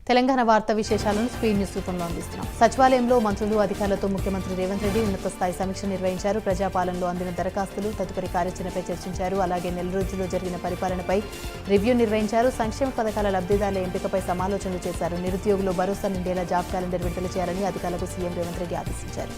తెలంగాణ వార్తా విశేషాలను speed news రూపంలో అందిస్తున్నాం. సచివాలయంలో మంత్రులు, అధికారులతో ముఖ్యమంత్రి రేవంత్ రెడ్డి ఉన్నత స్థాయి సమీక్ష నిర్వహించారు. ప్రజాపాలనలో అందిన దరఖాస్తులు, తదుపరి కార్యాచరణపై చర్చించారు. అలాగే నెల రోజుల్లో జరిగిన పరిపాలనపై రివ్యూ నిర్వహించారు. సంక్షేమ పథకాల లబ్ధిదారుల ఎంపికపై సమాలోచనలు చేశారు. నిరుద్యోగులు భరోసా నిండేలా జాబ్ క్యాలెండర్ విడుదల చేయాలని అధికారులకు సీఎం రేవంత్ రెడ్డి ఆదేశించారు.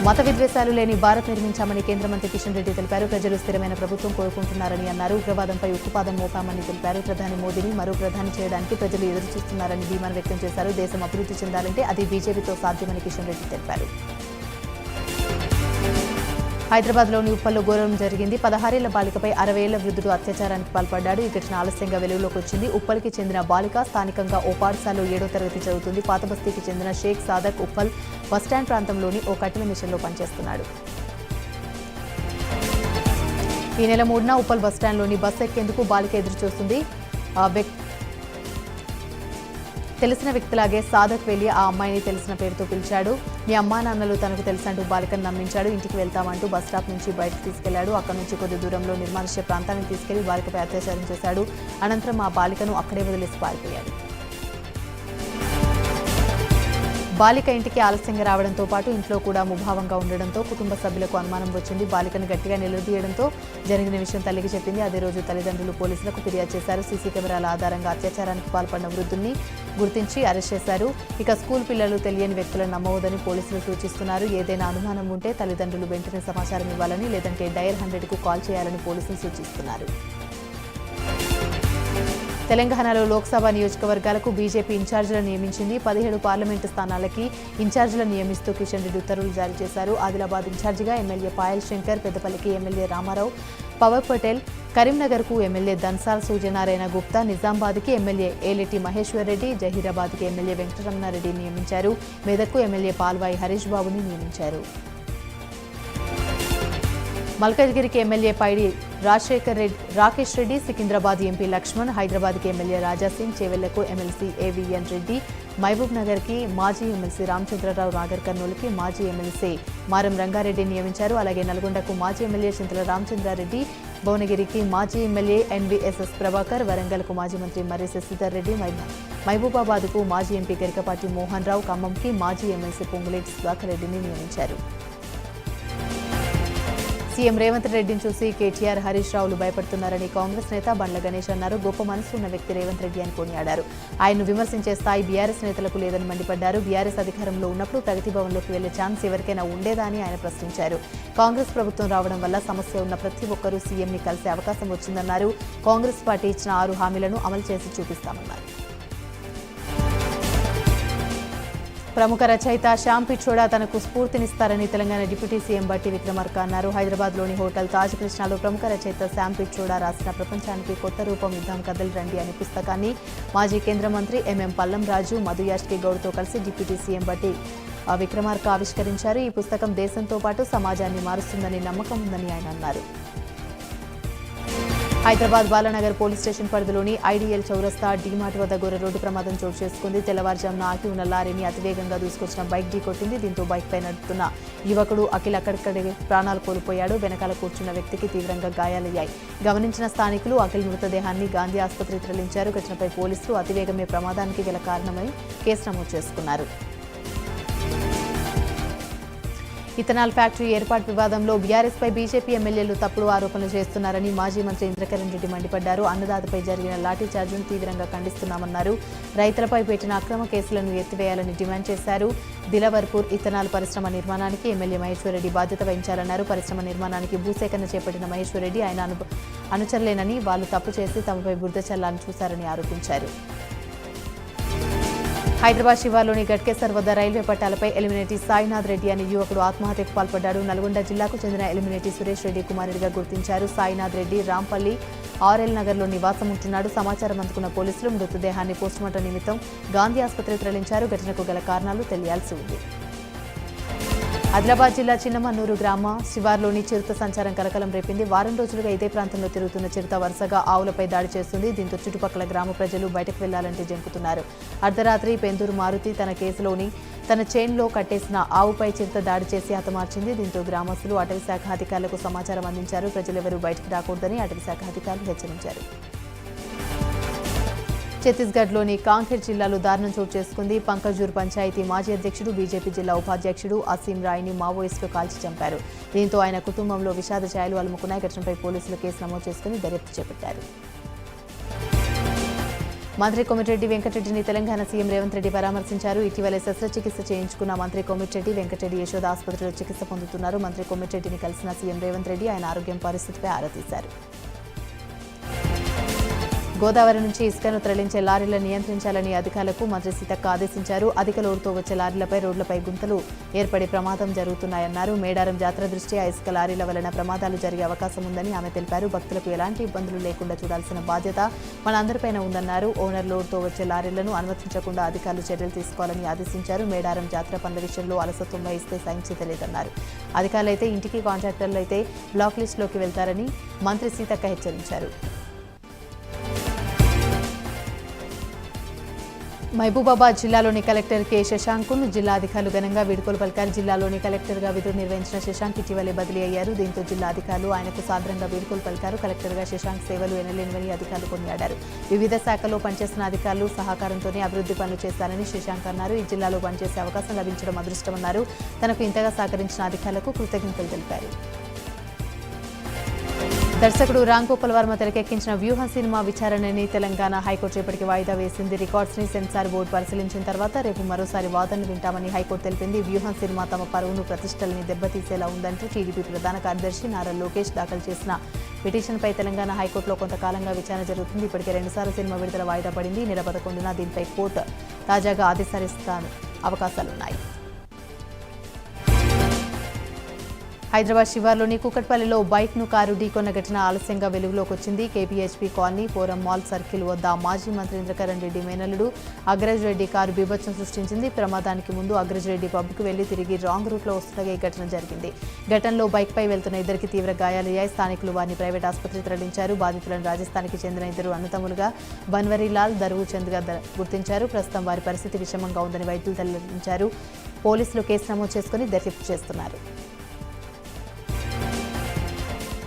మత విద్వేషాలు లేని భారత్ నిర్మించామని కేంద్ర మంత్రి కిషన్ రెడ్డి తెలిపారు. ప్రజలు స్థిరమైన ప్రభుత్వం కోరుకుంటున్నారని అన్నారు. ఉగ్రవాదంపై ఉక్కుపాదం మోపామని తెలిపారు. ప్రధాని మోదీని మరో ప్రధాని చేయడానికి ప్రజలు ఎదురుచూస్తున్నారని ధీమాను వ్యక్తం చేశారు. దేశం అభివృద్ధి చెందాలంటే అది బీజేపీతో సాధ్యమని కిషన్ రెడ్డి తెలిపారు. హైదరాబాద్లోని ఉప్పల్లో ఘోరం జరిగింది. 16 ఏళ్ల బాలికపై 60 ఏళ్ల వృద్ధుడు అత్యాచారానికి పాల్పడ్డాడు. ఈ ఘటన ఆలస్యంగా వెలుగులోకి వచ్చింది. ఉప్పల్కి చెందిన బాలిక స్థానికంగా ఓ పాఠశాలలో 7వ తరగతి చదువుతుంది. పాతబస్తీకి చెందిన షేక్ సాదక్ ఉప్పల్ బస్టాండ్ ప్రాంతంలోని ఓ కట్టెల మిషన్లో పనిచేస్తున్నాడు. ఈ నెల 3న ఉప్పల్ బస్టాండ్లోని బస్సు ఎక్కేందుకు బాలిక ఎదురుచూస్తుంది. తెలిసిన వ్యక్తిలాగే సాదక్ వెళ్లి ఆ అమ్మాయిని తెలిసిన పేరుతో పిలిచాడు. మీ అమ్మా నాన్నలు తనకు తెలుసంటూ బాలికను నమ్మించాడు. ఇంటికి వెళ్తామంటూ బస్ స్టాప్ నుంచి బయటకు తీసుకెళ్లాడు. అక్కడి నుంచి కొద్ది దూరంలో నిర్మానుష్య ప్రాంతానికి తీసుకెళ్లి బాలికపై అత్యాచారం చేశాడు. అనంతరం ఆ బాలికను అక్కడే వదిలేసి పారిపోయాడు. బాలిక ఇంటికి ఆలస్యంగా రావడంతో పాటు ఇంట్లో కూడా ముభావంగా ఉండడంతో కుటుంబ సభ్యులకు అనుమానం వచ్చింది. బాలికను గట్టిగా నిలదీయడంతో జరిగిన విషయం తల్లికి చెప్పింది. అదే రోజు తల్లిదండ్రులు పోలీసులకు ఫిర్యాదు చేశారు. సీసీ కెమెరాల ఆధారంగా అత్యాచారానికి పాల్పడిన వృద్ధుల్ని గుర్తించి అరెస్ట్ చేశారు. ఇక స్కూల్ పిల్లలు తెలియని వ్యక్తులను నమ్మవద్దని పోలీసులు సూచిస్తున్నారు. ఏదైనా అనుమానం ఉంటే తల్లిదండ్రులు వెంటనే సమాచారం ఇవ్వాలని, లేదంటే డయల్ 100కు కాల్ చేయాలని పోలీసులు సూచిస్తున్నారు. తెలంగాణలో లోక్సభ నియోజకవర్గాలకు బీజేపీ ఇన్ఛార్జీలను నియమించింది. 17 పార్లమెంటు స్థానాలకి ఇన్ఛార్జీలను నియమిస్తూ కిషన్ రెడ్డి ఉత్తర్వులు జారీ చేశారు. ఆదిలాబాద్ ఇన్ఛార్జిగా ఎమ్మెల్యే పాయల్ శంకర్, పెద్దపల్లికి ఎమ్మెల్యే రామారావు, పవర్ పటేల్, కరీంనగర్కు ఎమ్మెల్యే దన్సాల్ సూర్యనారాయణ గుప్తా, నిజామాబాద్కి ఎమ్మెల్యే ఏలేటి మహేశ్వర్ రెడ్డి, జహీరాబాద్కి ఎమ్మెల్యే వెంకటరమణారెడ్డి నియమించారు. మెదక్కు ఎమ్మెల్యే పాల్వాయి హరీష్ బాబుని నియమించారు. మల్కజ్గిరికి ఎమ్మెల్యే పైడి రాకేష్ రెడ్డి, సికింద్రాబాద్ ఎంపీ లక్ష్మణ్, హైదరాబాద్కి ఎమ్మెల్యే రాజాసింగ్, చేవెళ్లకు ఎమ్మెల్సీ ఏవీఎన్ రెడ్డి, మహబూబ్ నగర్కి మాజీ ఎమ్మెల్సీ రామచంద్రరావు, నాగర్ కర్నూలుకి మాజీ ఎమ్మెల్సీ మారం రంగారెడ్డి నియమించారు. అలాగే నల్గొండకు మాజీ ఎమ్మెల్యే చింతల రామచంద్రారెడ్డి, భువనగిరికి మాజీ ఎమ్మెల్యే ఎన్వీఎస్ఎస్ ప్రభాకర్, వరంగల్కు మాజీ మంత్రి మర్రి శశిధర్ రెడ్డి, మహబూబాబాద్కు మాజీ ఎంపీ గరికపాటి మోహన్ రావు, ఖమ్మంకి మాజీ ఎమ్మెల్సీ పొంగులేటి సుధాకర్ రెడ్డిని నియమించారు. సీఎం రేవంత్ రెడ్డిని చూసి కేటీఆర్, హరీష్ రావులు భయపడుతున్నారని కాంగ్రెస్ నేత బండ్ల గణేష్ అన్నారు. గొప్ప మనసు ఉన్న వ్యక్తి రేవంత్ రెడ్డి అని కొనియాడారు. ఆయన్ను విమర్శించే స్థాయి బీఆర్ఎస్ నేతలకు లేదని మండిపడ్డారు. బీఆర్ఎస్ అధికారంలో ఉన్నప్పుడు ప్రగతి భవన్లోకి వెళ్లే ఛాన్స్ ఎవరికైనా ఉండేదా అని ఆయన ప్రశ్నించారు. కాంగ్రెస్ ప్రభుత్వం రావడం వల్ల సమస్య ఉన్న ప్రతి ఒక్కరూ సీఎంని కలిసే అవకాశం వచ్చిందన్నారు. కాంగ్రెస్ పార్టీ ఇచ్చిన 6 హామీలను అమలు చేసి చూపిస్తామన్నారు. ప్రముఖ రచయిత శ్యామ్ పిట్రోడా తనకు స్ఫూర్తినిస్తారని తెలంగాణ డిప్యూటీ సీఎం బట్టి విక్రమార్క అన్నారు. హైదరాబాద్లోని హోటల్ తాజ్ కృష్ణాలో ప్రముఖ రచయిత శ్యామ్ పిట్రోడా రాసిన ప్రపంచానికి కొత్త రూపం ఇద్దాం కథలు రండి అనే పుస్తకాన్ని మాజీ కేంద్ర మంత్రి ఎంఎం పల్లం రాజు, మధు యాష్కి గౌడ్తో కలిసి డిప్యూటీ సీఎం బట్టి విక్రమార్క ఆవిష్కరించారు. ఈ పుస్తకం దేశంతో పాటు సమాజాన్ని మారుస్తుందని నమ్మకం ఉందని ఆయన అన్నారు. హైదరాబాద్ బాలానగర్ పోలీస్ స్టేషన్ పరిధిలోని ఐడీఎల్ చౌరస్తా డీమార్ట్ వద్ద ఘోర రోడ్డు ప్రమాదం చోటు చేసుకుంది. తెల్లవారుజామున ఆగి ఉన్న లారీని అతివేగంగా దూసుకొచ్చిన బైక్ ఢీకొట్టింది. దీంతో బైక్పై నడుపుతున్న యువకుడు అఖిల్ అక్కడిక్కడే ప్రాణాలు కోల్పోయాడు. వెనకాల కూర్చున్న వ్యక్తికి తీవ్రంగా గాయాలయ్యాయి. గమనించిన స్థానికులు అఖిల్ మృతదేహాన్ని గాంధీ ఆసుపత్రికి తరలించారు. ఘటనపై పోలీసులు అతివేగమే ప్రమాదానికి గల కారణమని కేసు నమోదు చేసుకున్నారు. ఇథనాల్ ఫ్యాక్టరీ ఏర్పాటు వివాదంలో బీఆర్ఎస్పై బీజేపీ ఎమ్మెల్యేలు తప్పుడు ఆరోపణలు చేస్తున్నారని మాజీ మంత్రి ఇంద్రకరణ్ రెడ్డి మండిపడ్డారు. అన్నదాతపై జరిగిన లాఠీచార్జును తీవ్రంగా ఖండిస్తున్నామన్నారు. రైతులపై పెట్టిన అక్రమ కేసులను ఎత్తివేయాలని డిమాండ్ చేశారు. దిలవర్పూర్ ఇథనాల్ పరిశ్రమ నిర్మాణానికి ఎమ్మెల్యే మహేశ్వర్ రెడ్డి బాధ్యత వహించాలన్నారు. పరిశ్రమ నిర్మాణానికి భూసేకరణ చేపట్టిన మహేశ్వర్ రెడ్డి ఆయన అనుచరులేనని, వాళ్లు తప్పు చేసి తమపై బురద చల్లాలని చూశారని ఆరోపించారు. హైదరాబాద్ శివార్లోని గట్కేసర్ వద్ద రైల్వే పట్టాలపై ఎలిమినేటి సాయినాథ్ రెడ్డి అనే యువకుడు ఆత్మహత్యకు పాల్పడ్డాడు. నల్గొండ జిల్లాకు చెందిన ఎలిమినేటి సురేష్ రెడ్డి కుమారుడిగా గుర్తించారు. సాయినాథ్ రెడ్డి రాంపల్లి ఆర్ఎల్ నగర్లో నివాసం ఉంటున్నాడు. సమాచారం అందుకున్న పోలీసులు మృతదేహాన్ని పోస్టుమార్టం నిమిత్తం గాంధీ ఆసుపత్రికి తరలించారు. ఘటనకు గల కారణాలు తెలియాల్సి ఉంది. ఆదిలాబాద్ జిల్లా చిన్నమన్నూరు గ్రామ శివార్లోని చిరుత సంచారం కలకలం రేపింది. వారం రోజులుగా ఇదే ప్రాంతంలో తిరుగుతున్న చిరుత వరుసగా ఆవులపై దాడి చేస్తుంది. దీంతో చుట్టుపక్కల గ్రామ ప్రజలు బయటకు వెళ్లాలంటే జంకుతున్నారు. అర్ధరాత్రి పెందూరు మారుతి తన చైన్లో కట్టేసిన ఆవుపై చిరుత దాడి చేసి హతమార్చింది. దీంతో గ్రామస్తులు అటవీశాఖ అధికారులకు సమాచారం అందించారు. ప్రజలెవరూ బయటకు రాకూడదని అటవీశాఖ అధికారులు హెచ్చరించారు. ఛత్తీస్గఢ్లోని కాంకేర్ జిల్లాలో దారుణం చోటు చేసుకుంది. పంకజూర్ పంచాయతీ మాజీ అధ్యక్షుడు, బీజేపీ జిల్లా ఉపాధ్యక్షుడు అసీం రాయ్ని మావోయిస్టులు కాల్చి చంపారు. దీంతో ఆయన కుటుంబంలో విషాద ఛాయలు అలుముకున్నాయి. ఘటనపై పోలీసులు కేసు నమోదు చేసుకుని దర్యాప్తు చేపట్టారు. మంత్రి కోమటిరెడ్డి వెంకటరెడ్డిని తెలంగాణ సీఎం రేవంత్ రెడ్డి పరామర్శించారు. ఇటీవలే శస్త్రచికిత్స చేయించుకున్న మంత్రి కోమటిరెడ్డి వెంకటరెడ్డి యశోద ఆసుపత్రిలో చికిత్స పొందుతున్నారు. మంత్రి కోమటిరెడ్డిని కలిసిన సీఎం రేవంత్ రెడ్డి ఆయన ఆరోగ్యం పరిస్థితిపై ఆరా తీశారు. గోదావరి నుంచి ఇసుకను తరలించే లారీలను నియంత్రించాలని అధికారులకు మంత్రి సీతక్క ఆదేశించారు. అధిక లోడుతో వచ్చే లారీలపై రోడ్లపై గుంతలు ఏర్పడే ప్రమాదం జరుగుతున్నాయన్నారు. మేడారం జాతర దృష్ట్యా ఇసుక లారీల వలన ప్రమాదాలు జరిగే అవకాశం ఉందని ఆమె తెలిపారు. భక్తులకు ఎలాంటి ఇబ్బందులు లేకుండా చూడాల్సిన బాధ్యత మనందరిపైన ఉందన్నారు. ఓనర్ లోడ్తో వచ్చే లారీలను అనుమతించకుండా అధికారులు చర్యలు తీసుకోవాలని ఆదేశించారు. మేడారం జాతర పనుల విషయంలో అలసత్వం వహిస్తే సహించేది లేదన్నారు. అధికారులైతే ఇంటికి, కాంట్రాక్టర్లు అయితే బ్లాక్ లిస్టులోకి వెళ్తారని మంత్రి సీతక్క హెచ్చరించారు. మహబూబాబాద్ జిల్లాలోని కలెక్టర్ కె శశాంక్ను జిల్లా అధికారులు ఘనంగా వీడ్కోలు పలికారు. జిల్లాలోని కలెక్టర్గా విధులు నిర్వహించిన శశాంక్ ఇటీవలే బదిలీ అయ్యారు. దీంతో జిల్లా అధికారులు ఆయనకు సాదరంగా వీడ్కోలు పలికారు. కలెక్టర్గా శశాంక్ సేవలు ఎనలేనివని అధికారులు కొనియాడారు. వివిధ శాఖల్లో పనిచేస్తున్న అధికారులు సహకారంతోనే అభివృద్ధి పనులు చేస్తారని శశాంక్ అన్నారు. ఈ జిల్లాలో పనిచేసే అవకాశం లభించడం అదృష్టమన్నారు. తనకు ఇంతగా సహకరించిన అధికారులకు కృతజ్ఞతలు తెలిపారు. దర్శకుడు రామ్ గోపాల్ వర్మ తెరకెక్కించిన వ్యూహం సినిమా విచారణని తెలంగాణ హైకోర్టు రేపటికి వాయిదా వేసింది. రికార్డ్స్ని సెన్సార్ బోర్డు పరిశీలించిన తర్వాత రేపు మరోసారి వాదనలు వింటామని హైకోర్టు తెలిపింది. వ్యూహం సినిమా తమ పరువును, ప్రతిష్టల్ని దెబ్బతీసేలా ఉందంటూ టీడీపీ ప్రధాన కార్యదర్శి నారా లోకేష్ దాఖలు చేసిన పిటిషన్పై తెలంగాణ హైకోర్టులో కొంతకాలంగా విచారణ జరుగుతుంది. ఇప్పటికే 2 సార్లు సినిమా విడుదల వాయిదా పడింది. నెల 11న దీనిపై కోర్టు తాజాగా ఆదేశాలిస్తాను అవకాశాలున్నాయి. హైదరాబాద్ శివార్లోని కూకట్పల్లిలో బైక్ను కారు ఢీకొన్న ఘటన ఆలస్యంగా వెలుగులోకి వచ్చింది. కేపీహెచ్పీ కాలనీ, పోరం మాల్ సర్కిల్ వద్ద మాజీ మంత్రి ఇంద్రకరణ్ రెడ్డి మేనల్లుడు అగ్రజ్ రెడ్డి కారు బీభత్సం సృష్టించింది. ప్రమాదానికి ముందు అగ్రజ్ రెడ్డి పబ్కు వెళ్లి తిరిగి రాంగ్ రూట్లో వస్తుండగా ఈ ఘటన జరిగింది. ఘటనలో బైక్పై వెళ్తున్న ఇద్దరికి తీవ్ర గాయాలయ్యాయి. స్థానికులు వారిని ప్రైవేట్ ఆసుపత్రికి తరలించారు. బాధితులను రాజస్థాన్కి చెందిన ఇద్దరు అన్నతమ్ములుగా బన్వరీలాల్, దరువు చంద్గా గుర్తించారు. ప్రస్తుతం వారి పరిస్థితి విషమంగా ఉందని వైద్యులు వెల్లడించారు. పోలీసులు కేసు నమోదు చేసుకుని దర్యాప్తు చేస్తున్నారు.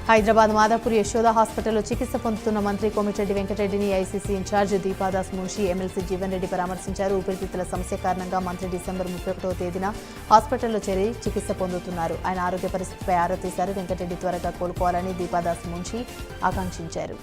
హైదరాబాద్ మాదాపూర్ యశోద హాస్పిటల్లో చికిత్స పొందుతున్న మంత్రి కోమటిరెడ్డి వెంకటరెడ్డిని ICC in charge Deepa Das Munshi, MLC Jeevan Reddy పరామర్శించారు. ఊపిరితిత్తుల సమస్య కారణంగా మంత్రి డిసెంబర్ 31వ తేదీన హాస్పిటల్లో చేరి చికిత్స పొందుతున్నారు. ఆయన ఆరోగ్య పరిస్థితిపై ఆరా తీశారు. వెంకటరెడ్డి త్వరగా కోలుకోవాలని దీపాదాస్ మున్షి ఆకాంక్షించారు.